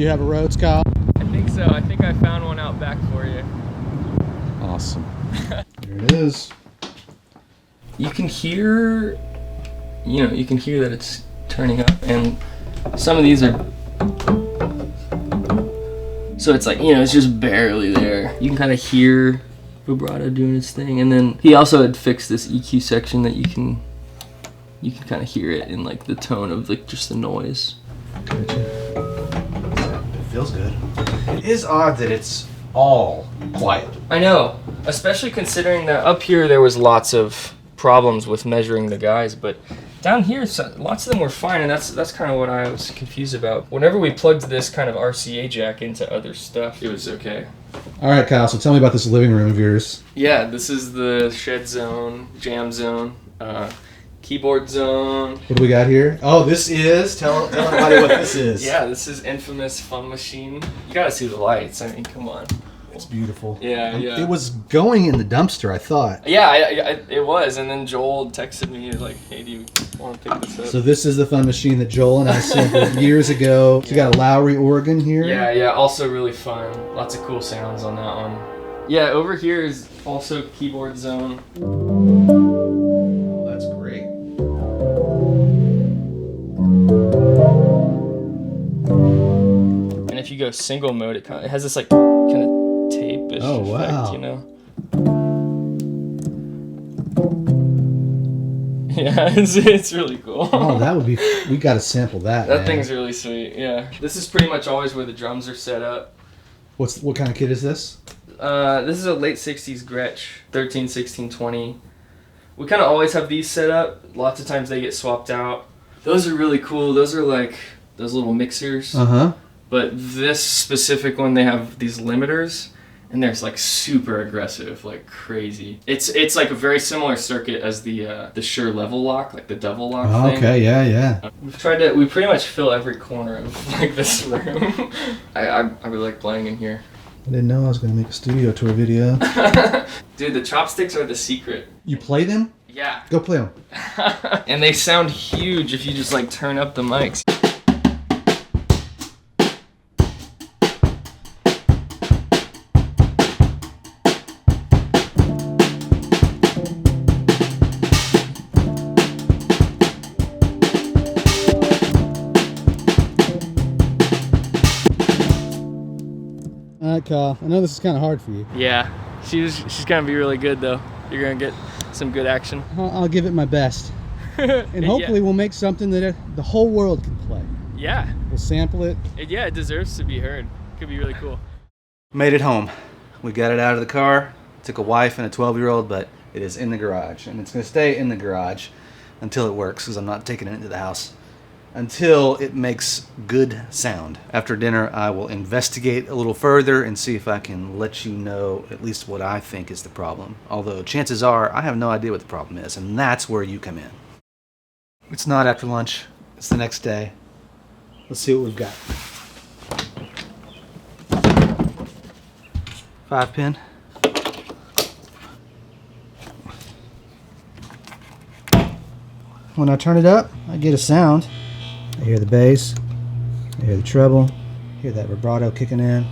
You have a Rhodes, Kyle? I think so. I think I found one out back for you. Awesome. There it is. You can hear, you can hear that it's turning up, and some of these are, so it's like, it's just barely there. You can kind of hear vibrato doing its thing, and then he also had fixed this EQ section that you can kind of hear it in like the tone of like just the noise. Gotcha. It feels good. It is odd that it's all quiet. I know, especially considering that up here there was lots of problems with measuring the guys, but down here lots of them were fine, and that's kind of what I was confused about. Whenever we plugged this kind of RCA jack into other stuff, it was okay. All right, Kyle, so tell me about this living room of yours. Yeah, this is the shed zone, jam zone, keyboard zone. What do we got here? Oh, this is, tell everybody what this is. Yeah, this is infamous Fun Machine. You gotta see the lights, I mean, come on. It's beautiful. Yeah. It was going in the dumpster, I thought. Yeah, it was, and then Joel texted me like, "Hey, do you want to pick this up?" So this is the Fun Machine that Joel and I sampled years ago. So you got a Lowry organ here. Yeah, also really fun. Lots of cool sounds on that one. Yeah, over here is also keyboard zone. Oh, that's great. And if you go single mode, it has this like kind of tape-ish effect, Yeah, it's really cool. Oh, that would be. We got to sample that. That thing's really sweet. Yeah, this is pretty much always where the drums are set up. What kind of kit is this? This is a late '60s Gretsch, 13, 16, 20. We kind of always have these set up. Lots of times they get swapped out. Those are really cool. Those are like those little mixers. But this specific one, they have these limiters, and they're like super aggressive, like crazy. It's like a very similar circuit as the Shure level lock, like the double lock thing. Okay, yeah. We pretty much fill every corner of like this room. I really like playing in here. I didn't know I was going to make a studio tour video. Dude, the chopsticks are the secret. You play them? Yeah. Go play them. And they sound huge if you just like turn up the mics. All right, Kyle. I know this is kind of hard for you. Yeah, she's gonna be really good though. You're gonna get some good action. I'll give it my best. And hopefully we'll make something that the whole world can play. Yeah. We'll sample it. Yeah, it deserves to be heard. Could be really cool. Made it home. We got it out of the car. Took a wife and a 12-year-old, but it is in the garage. And it's going to stay in the garage until it works, because I'm not taking it into the house. Until it makes good sound. After dinner, I will investigate a little further and see if I can let you know at least what I think is the problem. Although chances are, I have no idea what the problem is, and that's where you come in. It's not after lunch. It's the next day. Let's see what we've got. 5-pin. When I turn it up, I get a sound. I hear the bass, I hear the treble, I hear that vibrato kicking in.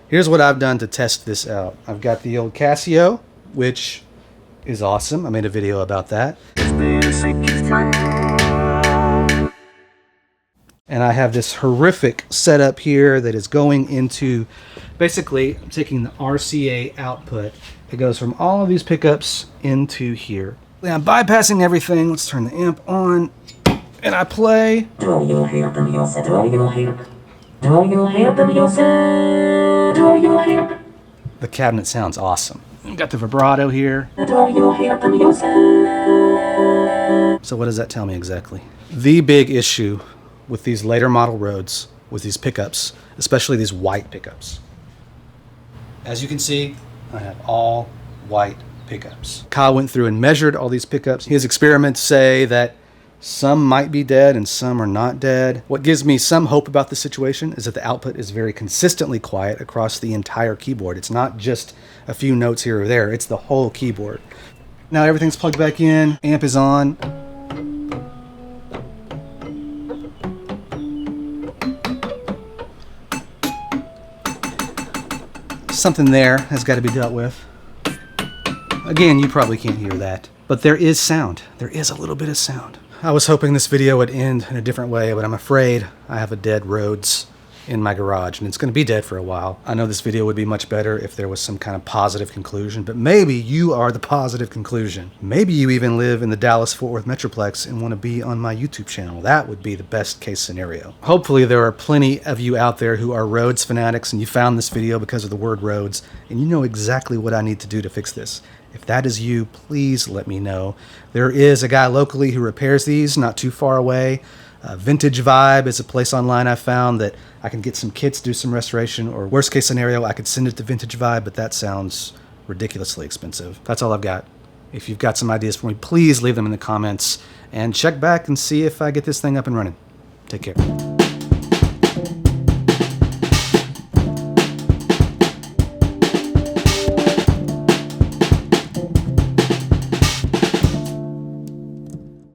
Here's what I've done to test this out. I've got the old Casio, which is awesome. I made a video about that. And I have this horrific setup here that is going into, basically, I'm taking the RCA output. It goes from all of these pickups into here. I'm bypassing everything. Let's turn the amp on. And I play. The cabinet sounds awesome. We've got the vibrato here. So what does that tell me exactly? The big issue with these later model Rhodes was these pickups, especially these white pickups. As you can see, I have all white pickups. Kyle went through and measured all these pickups. His experiments say that some might be dead and some are not dead. What gives me some hope about the situation is that the output is very consistently quiet across the entire keyboard. It's not just a few notes here or there, it's the whole keyboard. Now everything's plugged back in, amp is on. something there has got to be dealt with. Again, you probably can't hear that, but there is sound. There is a little bit of sound. I was hoping this video would end in a different way, but I'm afraid I have a dead Rhodes in my garage, and it's going to be dead for a while. I know this video would be much better if there was some kind of positive conclusion, but maybe you are the positive conclusion. Maybe you even live in the Dallas-Fort Worth Metroplex and want to be on my YouTube channel. That would be the best case scenario. Hopefully there are plenty of you out there who are Rhodes fanatics and you found this video because of the word Rhodes, and you know exactly what I need to do to fix this. If that is you, please let me know. There is a guy locally who repairs these not too far away. Vintage Vibe is a place online I found that I can get some kits to do some restoration, or worst case scenario, I could send it to Vintage Vibe, but that sounds ridiculously expensive. That's all I've got. If you've got some ideas for me, please leave them in the comments and check back and see if I get this thing up and running. Take care.